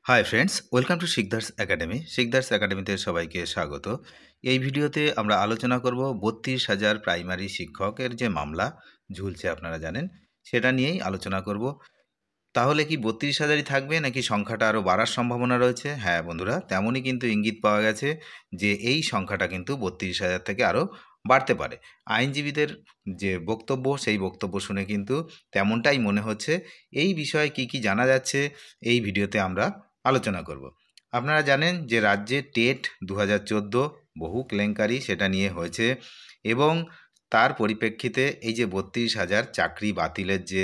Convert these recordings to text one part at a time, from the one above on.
Hi friends, welcome to Sikdar's academy. Sikdar's একাডেমিতে সবাইকে স্বাগত। এই ভিডিওতে আমরা আলোচনা করব ৩২,০০০ প্রাইমারি শিক্ষকের যে মামলা ঝুলছে আপনারা জানেন, সেটা নিয়েই আলোচনা করব। তাহলে কি ৩২,০০০ই থাকবে নাকি সংখ্যাটা আরও বাড়ার সম্ভাবনা রয়েছে? হ্যাঁ বন্ধুরা, তেমনই কিন্তু ইঙ্গিত পাওয়া গেছে যে এই সংখ্যাটা কিন্তু ৩২,০০০ থেকে আরও বাড়তে পারে। আইনজীবীদের যে বক্তব্য, সেই বক্তব্য শুনে কিন্তু তেমনটাই মনে হচ্ছে। এই বিষয়ে কি কি জানা যাচ্ছে এই ভিডিওতে আমরা আলোচনা করব। আপনারা জানেন যে রাজ্যে টেট ২০১৪ বহু কেলেঙ্কারি সেটা নিয়ে হয়েছে এবং তার পরিপ্রেক্ষিতে এই যে ৩২,০০০ চাকরি বাতিলের যে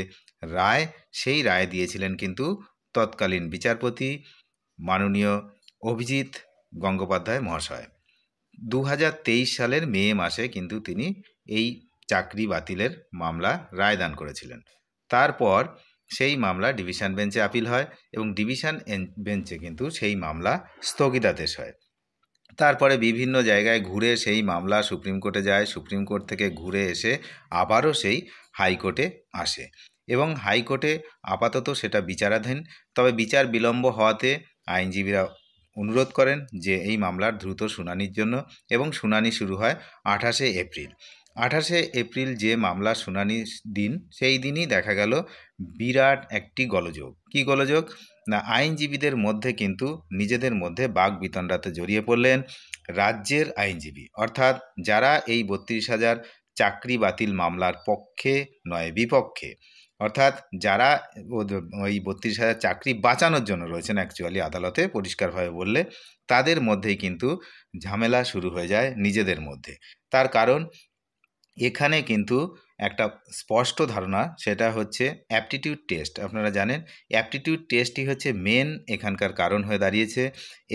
রায়, সেই রায় দিয়েছিলেন কিন্তু তৎকালীন বিচারপতি মাননীয় অভিজিৎ গঙ্গোপাধ্যায় মহাশয়। ২০২৩ সালের মে মাসে কিন্তু তিনি এই চাকরি বাতিলের মামলা রায়দান করেছিলেন। তারপর সেই মামলা ডিভিশন বেঞ্চে আপিল হয় এবং ডিভিশন বেঞ্চে কিন্তু সেই মামলা স্থগিতাদেশ হয়। তারপরে বিভিন্ন জায়গায় ঘুরে সেই মামলা সুপ্রিম কোর্টে যায়, সুপ্রিম কোর্ট থেকে ঘুরে এসে আবারও সেই হাইকোর্টে আসে এবং হাইকোর্টে আপাতত সেটা বিচারাধীন। তবে বিচার বিলম্ব হওয়াতে আইনজীবীরা অনুরোধ করেন যে এই মামলার দ্রুত শুনানির জন্য এবং শুনানি শুরু হয় ২৮শে এপ্রিল। ২৮শে এপ্রিল যে মামলা শুনানির দিন, সেই দিনই দেখা গেল বিরাট একটি গোলযোগ। কী গোলযোগ? না, আইনজীবীদের মধ্যে কিন্তু নিজেদের মধ্যে বাকবিতণ্ডাতে জড়িয়ে পড়লেন রাজ্যের আইনজীবী, অর্থাৎ যারা এই ৩২,০০০ চাকরি বাতিল মামলার পক্ষে নয় বিপক্ষে, অর্থাৎ যারা ওই ৩২,০০০ চাকরি বাঁচানোর জন্য রয়েছেন অ্যাকচুয়ালি আদালতে পরিষ্কারভাবে বললে, তাদের মধ্যেই কিন্তু ঝামেলা শুরু হয়ে যায় নিজেদের মধ্যে। তার কারণ এখানে কিন্তু একটা স্পষ্ট ধারণা, সেটা হচ্ছে অ্যাপটিটিউড টেস্ট। আপনারা জানেন অ্যাপটিটিউড টেস্টই হচ্ছে মেন এখানকার কারণ হয়ে দাঁড়িয়েছে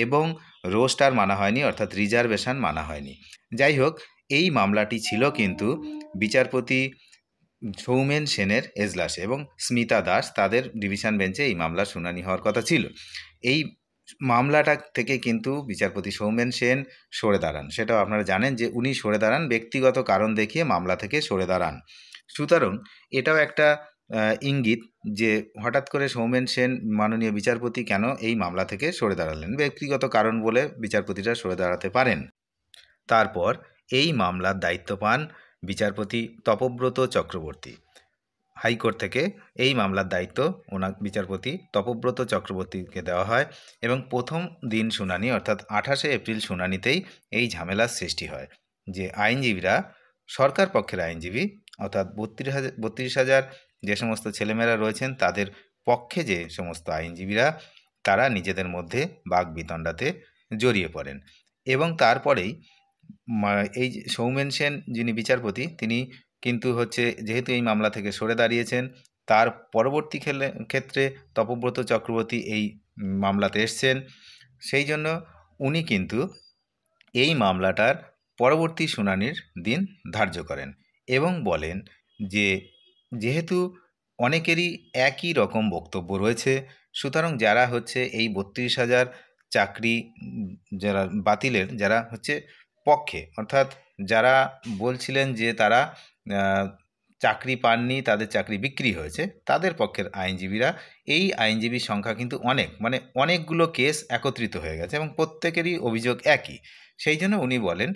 এবং রোস্টার মানা হয়নি, অর্থাৎ রিজার্ভেশন মানা হয়নি। যাই হোক, এই মামলাটি ছিল কিন্তু বিচারপতি সৌমেন সেনের এজলাসে এবং স্মিতা দাস তাদের ডিভিশন বেঞ্চে এই মামলার শুনানি হওয়ার কথা ছিল। এই মামলাটা থেকে কিন্তু বিচারপতি সৌমেন সেন সরে দাঁড়ান। সেটাও আপনারা জানেন যে উনি সরে দাঁড়ান ব্যক্তিগত কারণ দেখিয়ে, মামলা থেকে সরে দাঁড়ান। সুতরাং এটাও একটা ইঙ্গিত যে হঠাৎ করে সৌমেন সেন মাননীয় বিচারপতি কেন এই মামলা থেকে সরে দাঁড়ালেন। ব্যক্তিগত কারণ বলে বিচারপতিরা সরে দাঁড়াতে পারেন। তারপর এই মামলার দায়িত্ব পান বিচারপতি তপব্রত চক্রবর্তী। হাইকোর্ট থেকে এই মামলার দায়িত্ব বিচারপতি তপব্রত চক্রবর্তীকে দেওয়া হয় এবং প্রথম দিন শুনানি অর্থাৎ ২৮শে এপ্রিল শুনানিতেই এই ঝামেলার সৃষ্টি হয় যে আইনজীবীরা, সরকার পক্ষের আইনজীবী অর্থাৎ ৩২,০০০ যে সমস্ত ছেলেমেয়েরা রয়েছেন তাদের পক্ষে যে সমস্ত আইনজীবীরা, তারা নিজেদের মধ্যে বাকবিতণ্ডাতে জড়িয়ে পড়েন এবং তারপরেই এই যে সৌমেন সেন যিনি বিচারপতি, তিনি কিন্তু হচ্ছে যেহেতু এই মামলা থেকে সরে দাঁড়িয়েছেন, তার পরবর্তী ক্ষেত্রে তপব্রত চক্রবর্তী এই মামলাতে এসছেন। সেই জন্য উনি কিন্তু এই মামলাটার পরবর্তী শুনানির দিন ধার্য করেন এবং বলেন যে যেহেতু অনেকেরই একই রকম বক্তব্য রয়েছে, সুতরাং যারা হচ্ছে এই ৩২,০০০ চাকরি যারা বাতিলের, যারা হচ্ছে পক্ষে, অর্থাৎ যারা বলছিলেন যে তারা চাকরি পাননি, তাদের চাকরি বিক্রি হয়েছে, তাদের পক্ষের আইনজীবীরা, এই আইনজীবীর সংখ্যা কিন্তু অনেক, মানে অনেকগুলো কেস একত্রিত হয়ে গেছে এবং প্রত্যেকেরই অভিযোগ একই। সেই জন্য উনি বলেন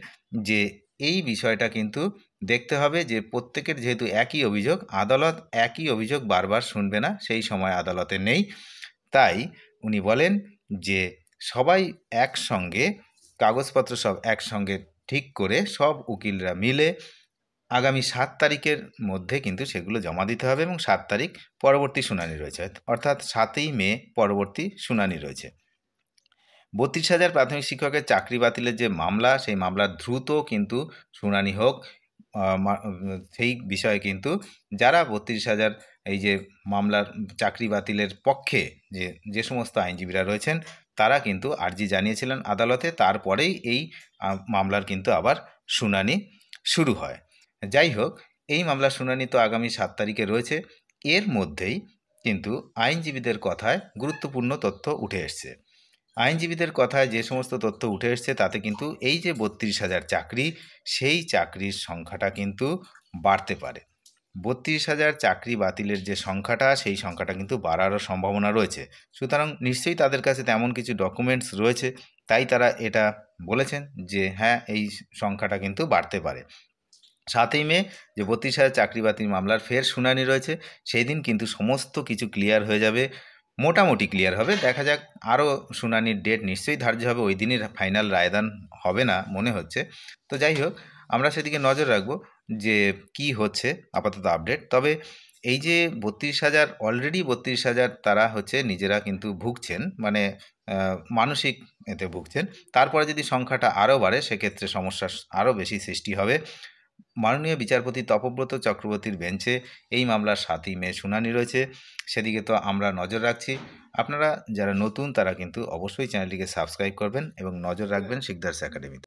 যে এই বিষয়টা কিন্তু দেখতে হবে যে প্রত্যেকের যেহেতু একই অভিযোগ, আদালত একই অভিযোগ বারবার শুনবে না, সেই সময় আদালতে নেই। তাই উনি বলেন যে সবাই একসঙ্গে কাগজপত্র সব একসঙ্গে ঠিক করে সব উকিলরা মিলে আগামী ৭ তারিখের মধ্যে কিন্তু সেগুলো জমা দিতে হবে এবং ৭ তারিখ পরবর্তী শুনানি রয়েছে, অর্থাৎ ৭ই মে পরবর্তী শুনানি রয়েছে। ৩২,০০০ প্রাথমিক শিক্ষকের চাকরি বাতিলের যে মামলা, সেই মামলার দ্রুত কিন্তু শুনানি হোক, সেই বিষয়ে কিন্তু যারা ৩২,০০০ এই যে মামলার চাকরি বাতিলের পক্ষে যে সমস্ত আইনজীবীরা রয়েছেন, তারা কিন্তু আর্জি জানিয়েছিলেন আদালতে। তারপরেই এই মামলার কিন্তু আবার শুনানি শুরু হয়। যাই হোক, এই মামলার শুনানি তো আগামী ৭ তারিখে রয়েছে। এর মধ্যেই কিন্তু আইনজীবীদের কথায় গুরুত্বপূর্ণ তথ্য উঠে এসছে। আইনজীবীদের কথায় যে সমস্ত তথ্য উঠে এসছে তাতে কিন্তু এই যে ৩২,০০০ চাকরি, সেই চাকরির সংখ্যাটা কিন্তু বাড়তে পারে। 32,000 চাকরি বাতিলের যে সংখ্যাটা, সেই সংখ্যাটা কিন্তু বাড়ারও সম্ভাবনা রয়েছে। সুতরাং নিশ্চয়ই তাদের কাছে তেমন কিছু ডকুমেন্টস রয়েছে, তাই তারা এটা বলেছেন যে হ্যাঁ, এই সংখ্যাটা কিন্তু বাড়তে পারে। 7ই মে যে 32,000 চাকরি বাতিল মামলার ফের শুনানি রয়েছে, সেই দিন কিন্তু সমস্ত কিছু ক্লিয়ার হয়ে যাবে, মোটামুটি ক্লিয়ার হবে। দেখা যাক, আরও শুনানির ডেট নিশ্চয়ই ধার্য হবে, ওই দিনই ফাইনাল রায়দান হবে না মনে হচ্ছে। তো যাই হোক, আমরা সেদিকে নজর রাখবো যে কি হচ্ছে আপাতত আপডেট। তবে এই যে 32,000, অলরেডি 32,000 তারা হচ্ছে নিজেরা কিন্তু ভুগছেন, মানে মানসিক এতে ভুগছেন। তারপরে যদি সংখ্যাটা আরও বাড়ে, সেক্ষেত্রে সমস্যা আরও বেশি সৃষ্টি হবে। মাননীয় বিচারপতি তপব্রত চক্রবর্তীর বেঞ্চে এই মামলার 7ই মে শুনানি রয়েছে, সেদিকে তো আমরা নজর রাখছি। আপনারা যারা নতুন, তারা কিন্তু অবশ্যই চ্যানেলটিকে সাবস্ক্রাইব করবেন এবং নজর রাখবেন শিকদার্স একাডেমিতে।